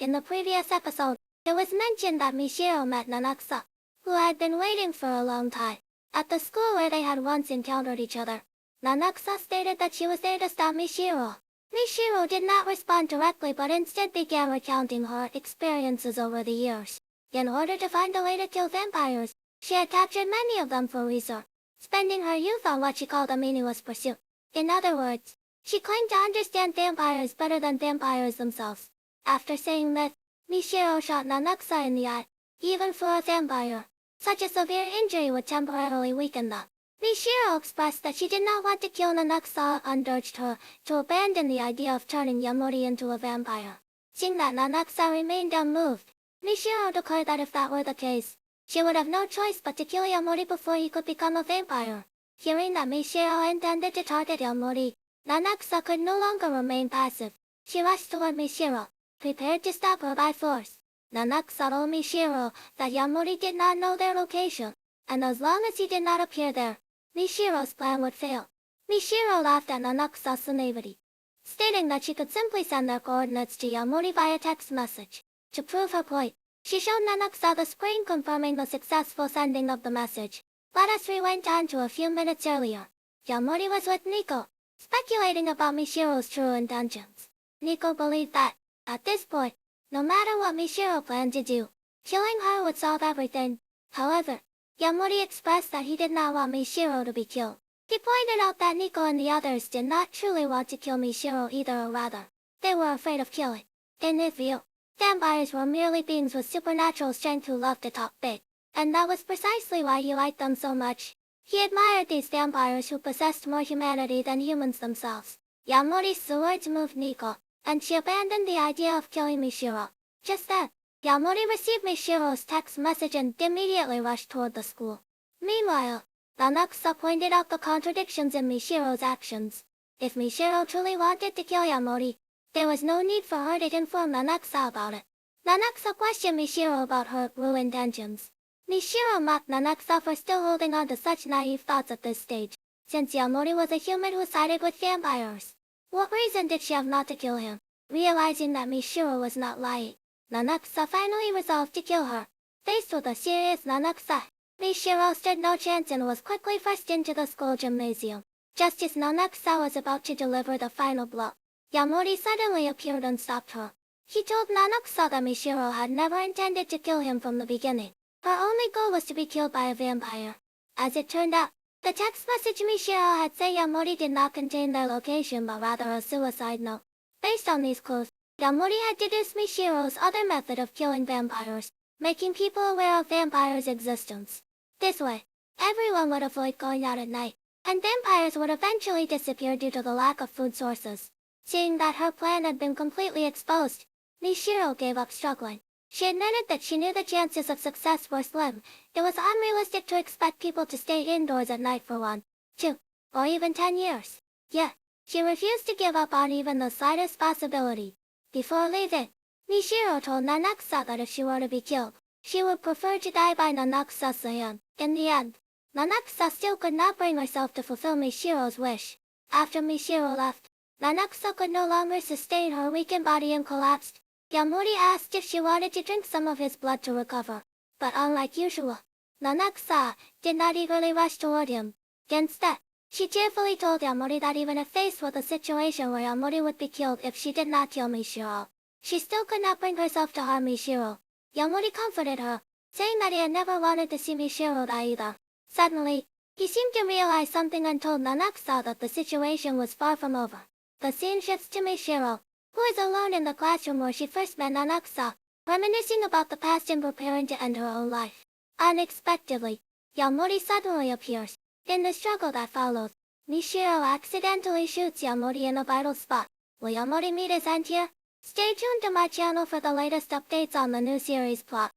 In the previous episode, it was mentioned that Michiru met Nanaksa, who had been waiting for a long time, at the school where they had once encountered each other. Nanaksa stated that she was there to stop Michiru. Michiru did not respond directly but instead began recounting her experiences over the years. In order to find a way to kill vampires, she had captured many of them for research, spending her youth on what she called a meaningless pursuit. In other words, she claimed to understand vampires better than vampires themselves. After saying this, Michiru shot Nanaksa in the eye. Even for a vampire, such a severe injury would temporarily weaken them. Michiru expressed that she did not want to kill Nanaksa and urged her to abandon the idea of turning Yamori into a vampire. Seeing that Nanaksa remained unmoved, Michiru declared that if that were the case, she would have no choice but to kill Yamori before he could become a vampire. Hearing that Michiru intended to target Yamori, Nanaksa could no longer remain passive. She rushed toward Michiru, prepared to stop her by force. Nanaksa told Michiru that Yamori did not know their location, and as long as he did not appear there, Michiru's plan would fail. Michiru laughed at Nanaksa's naivety, stating that she could simply send their coordinates to Yamori via text message. To prove her point, she showed Nanaksa the screen confirming the successful sending of the message. Let us rewind on to a few minutes earlier. Yamori was with Nico, speculating about Michiru's true intentions. Nico believed that, at this point, no matter what Michiru planned to do, killing her would solve everything. However, Yamori expressed that he did not want Michiru to be killed. He pointed out that Nico and the others did not truly want to kill Michiru either, or rather, they were afraid of killing. In his view, vampires were merely beings with supernatural strength who loved to talk big, and that was precisely why he liked them so much. He admired these vampires who possessed more humanity than humans themselves. Yamori's words moved Nico, and she abandoned the idea of killing Michiru. Just then, Yamori received Michiru's text message and immediately rushed toward the school. Meanwhile, Nanaksa pointed out the contradictions in Michiru's actions. If Michiru truly wanted to kill Yamori, there was no need for her to inform Nanaksa about it. Nanaksa questioned Michiru about her true intentions. Michiru mocked Nanaksa for still holding on to such naive thoughts at this stage, since Yamori was a human who sided with vampires. What reason did she have not to kill him? Realizing that Michiru was not lying, Nanaksa finally resolved to kill her. Faced with a serious Nanaksa, Michiru stood no chance and was quickly thrust into the school gymnasium. Just as Nanaksa was about to deliver the final blow, Yamori suddenly appeared and stopped her. He told Nanaksa that Michiru had never intended to kill him from the beginning. Her only goal was to be killed by a vampire. As it turned out, the text message Michiru had said Yamori did not contain their location but rather a suicide note. Based on these clues, Yamori had deduced Michiru's other method of killing vampires, making people aware of vampires' existence. This way, everyone would avoid going out at night, and vampires would eventually disappear due to the lack of food sources. Seeing that her plan had been completely exposed, Michiru gave up struggling. She admitted that she knew the chances of success were slim. It was unrealistic to expect people to stay indoors at night for 1, 2, or even 10 years. Yet, she refused to give up on even the slightest possibility. Before leaving, Michiru told Nanaksa that if she were to be killed, she would prefer to die by Nanaksa's hand. In the end, Nanaksa still could not bring herself to fulfill Michiru's wish. After Michiru left, Nanaksa could no longer sustain her weakened body and collapsed. Yamori asked if she wanted to drink some of his blood to recover, but unlike usual, Nanaksa did not eagerly rush toward him. Instead, she cheerfully told Yamori that even if faced with a situation where Yamori would be killed if she did not kill Michiru, she still could not bring herself to harm Michiru. Yamori comforted her, saying that he had never wanted to see Michiru die either. Suddenly, he seemed to realize something and told Nanaksa that the situation was far from over. The scene shifts to Michiru, who is alone in the classroom where she first met Nanaksa, reminiscing about the past and preparing to end her own life. Unexpectedly, Yamori suddenly appears. In the struggle that follows, Michiru accidentally shoots Yamori in a vital spot. Will Yamori meet his end here? Stay tuned to my channel for the latest updates on the new series plot.